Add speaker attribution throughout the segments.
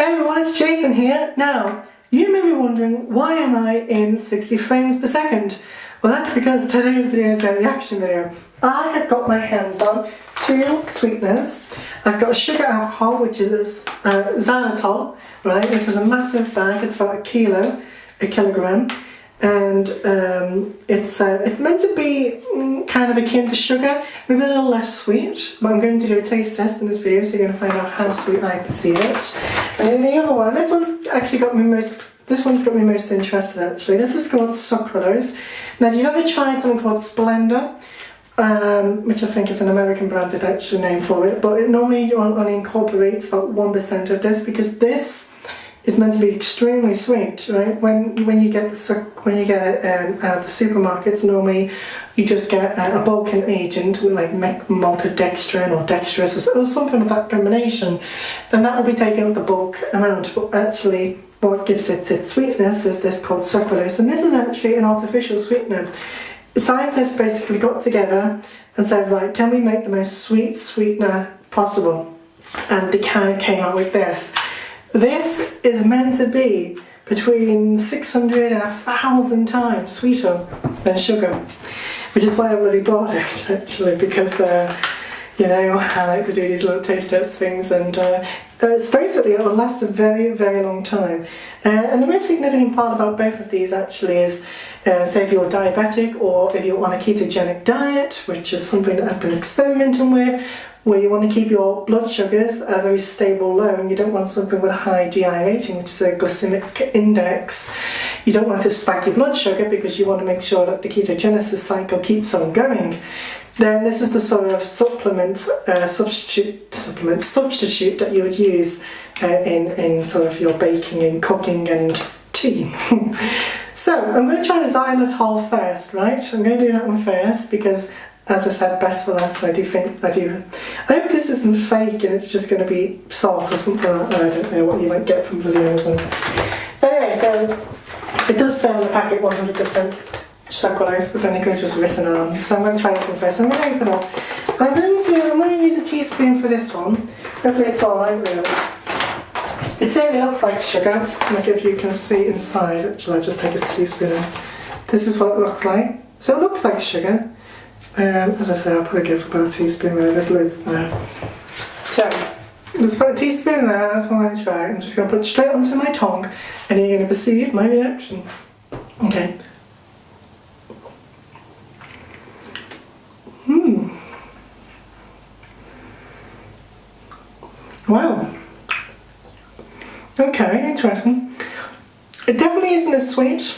Speaker 1: Hey everyone, it's Jason here. Now, you may be wondering, why am I in 60 frames per second? Well, that's because today's video is a reaction video. I have got my hands on two sweeteners. I've got a sugar alcohol, which is Xylitol, right? This is a massive bag, it's about a kilogram. And it's meant to be kind of akin to sugar, maybe a little less sweet, but I'm going to do a taste test in this video, so you're going to find out how sweet I perceive it. And then the other one, this one's got me most interested actually. This is called Sucralose. Now, if you've ever tried something called Splenda, which I think is an American branded actual name for it, but it normally only incorporates about 1% of this, because this is meant to be extremely sweet, right? When you get it out of the supermarkets, normally you just get a bulking agent like maltodextrin or dextrose or something of that combination, and that will be taken up the bulk amount. But actually, what gives it its sweetness is this called sucralose, and this is actually an artificial sweetener. The scientists basically got together and said, right, can we make the most sweet sweetener possible? And they kind of came out with this. This is meant to be between 600 and 1,000 times sweeter than sugar, which is why I really bought it actually, because you know, I like to do these little taste test things, and supposedly it will last a very, very long time. And the most significant part about both of these actually is, say if you're diabetic or if you're on a ketogenic diet, which is something that I've been experimenting with, where you want to keep your blood sugars at a very stable low, and you don't want something with a high GI rating, which is a glycemic index. You don't want to spike your blood sugar because you want to make sure that the ketogenesis cycle keeps on going. Then this is the sort of substitute that you would use in sort of your baking and cooking and tea. So I'm going to try the xylitol first, right? I'm going to do that one first because, as I said, best for last. I hope this isn't fake and it's just going to be salt or something like that. I don't know what you might get from videos. But anyway, so it does say on the packet 100% sucralose, but then it goes just written on. So I'm going to try this one first. I'm going to open up. I'm going to use a teaspoon for this one. Hopefully it's alright really. It certainly looks like sugar, like if you can see inside. Actually, I'll just take a teaspoon. This is what it looks like. So it looks like sugar. As I said, I'll probably go for about a teaspoon there. There's loads there. So, there's about a teaspoon there, that's what I'm going to try. I'm just going to put it straight onto my tongue, and you're going to perceive my reaction. Okay. Wow. Okay, interesting. It definitely isn't as sweet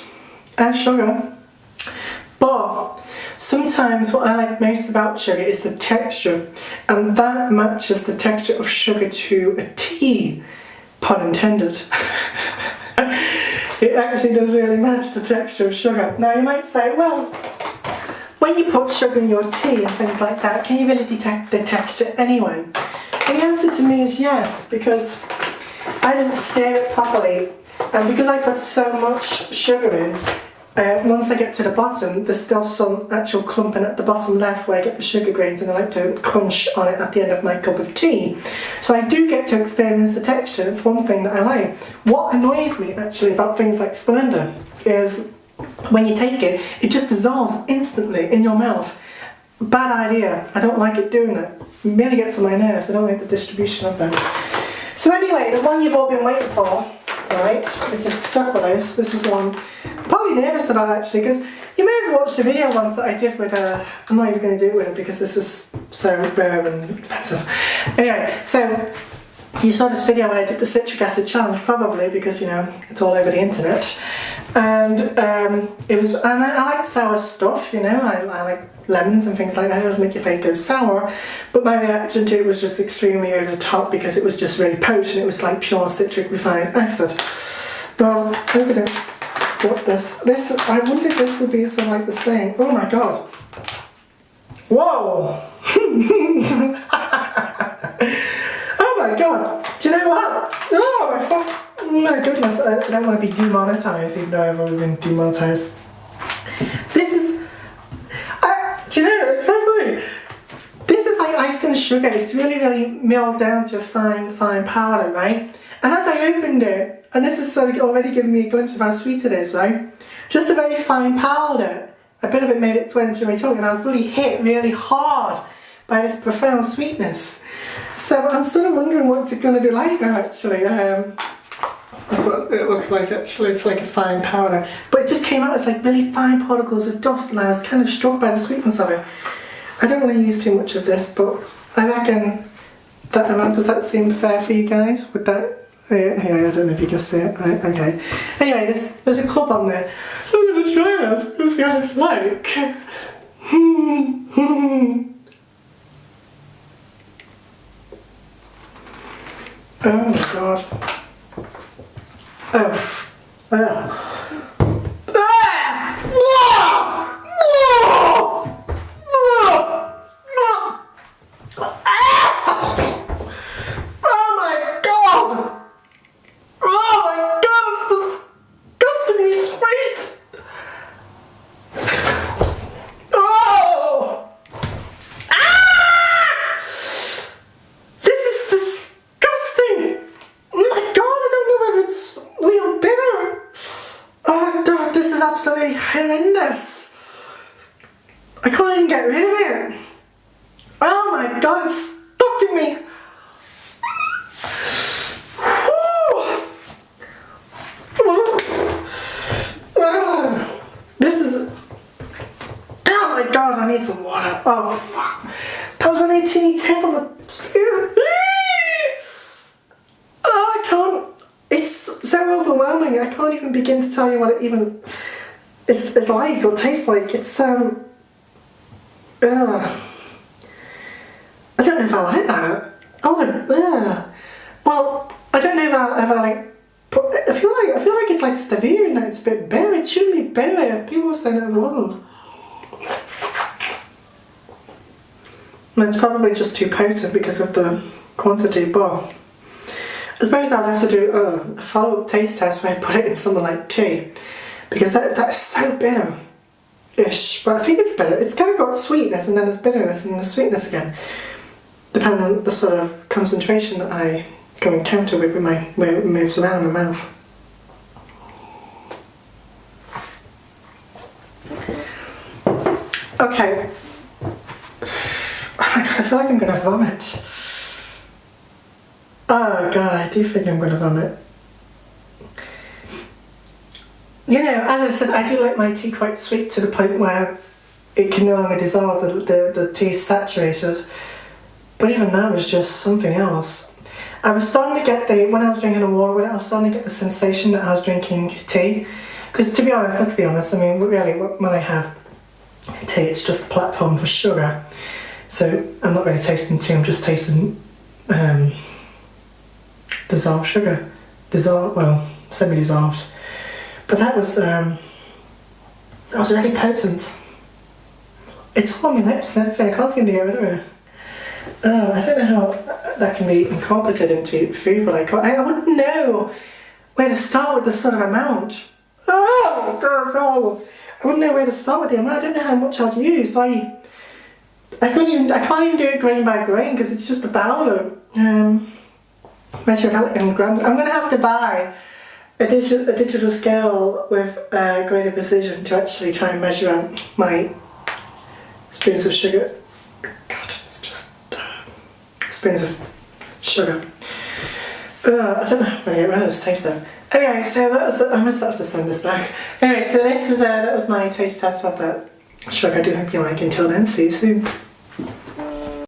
Speaker 1: as sugar, but sometimes what I like most about sugar is the texture, and that matches the texture of sugar to a T, pun intended. It actually does really match the texture of sugar. Now you might say, well, when you put sugar in your tea and things like that, can you really detect the texture anyway? And the answer to me is yes, because I didn't stir it properly, and because I put so much sugar in, once I get to the bottom, there's still some actual clumping at the bottom left where I get the sugar grains, and I like to crunch on it at the end of my cup of tea. So I do get to experience the texture. It's one thing that I like. What annoys me actually about things like Splenda is when you take it, it just dissolves instantly in your mouth. Bad idea. I don't like it doing it. It really gets on my nerves. I don't like the distribution of them. So anyway, the one you've all been waiting for, right, which is Sucralose. This is the one I'm probably nervous about actually, because you may have watched the video once that I did with I'm not even going to do it with it because this is so rare and expensive. Anyway, so you saw this video where I did the citric acid challenge, probably because, you know, it's all over the internet. And I like sour stuff, you know, I like lemons and things like that. It doesn't make your face go sour, but my reaction to it was just extremely over the top because it was just really potent. It was like pure citric refined acid. Well, look at it. What this, I wondered if this would be sort of like the same. Oh my god. Whoa! Oh my god. Do you know what? Oh my goodness, I don't want to be demonetized, even though I've already been demonetized. This is, do you know, it's very funny. This is like icing sugar. It's really milled down to a fine powder, right? And as I opened it, and this is sort of already giving me a glimpse of how sweet it is, right? Just a very fine powder. A bit of it made its way into my tongue, and I was really hit really hard by this profound sweetness. So I'm sort of wondering what's it going to be like now, actually. That's what it looks like, actually. It's like a fine powder. But it just came out as like really fine particles of dust, and I was kind of struck by the sweetness of it. I don't want to use too much of this, but I reckon that amount, does that seem fair for you guys? Would that... Anyway, I don't know if you can see it. Right, okay. Anyway, there's a club on there. So I'm going to try this and see what it's like. Oh my god. Oh. Absolutely horrendous. I can't even get rid of it. Oh my god, it's stuck in me. This is... Oh my god, I need some water. Oh fuck. That was only a teeny tip on the spoon. Oh, I can't... It's so overwhelming. I can't even begin to tell you what it even... It's like, or tastes like. It's I don't know if I like that. I would, well, I don't know if I like. I feel like it's like stevia in that. It's a bit bitter. It shouldn't be bitter. People were saying it wasn't. And it's probably just too potent because of the quantity. But I suppose I'll have to do a follow-up taste test where I put it in something like tea. Because that is so bitter-ish, but I think it's bitter. It's kind of got sweetness and then it's bitterness and then sweetness again, depending on the sort of concentration that I go encounter with where it moves around in my mouth. Okay. Oh my god, I feel like I'm going to vomit. Oh god, I do think I'm going to vomit. You know, as I said, I do like my tea quite sweet to the point where it can no longer dissolve, the tea is saturated. But even that was just something else. I was starting to get when I was drinking the water with it, I was starting to get the sensation that I was drinking tea. Because to be honest, let's be honest, I mean, really, when I have tea, it's just a platform for sugar. So I'm not really tasting tea, I'm just tasting dissolved sugar. Semi-dissolved. But that was really potent. It's all on my lips and everything, I can't seem to get rid of it. Oh, I don't know how that can be incorporated into food, but I wouldn't know where to start with the sort of amount. Oh, God, it's horrible. I wouldn't know where to start with the amount. I don't know how much I'd used. I can't even do it grain by grain because it's just a powder. Measured out in grams. I'm going to have to buy a digital scale with greater precision to actually try and measure out my spoons of sugar. God, it's just spoons of sugar. I don't know how I'm going to get rid of this taste though. Anyway, so that was I must have to send this back. Anyway, so that was my taste test of that sugar. I do hope you like. Until then, see you soon.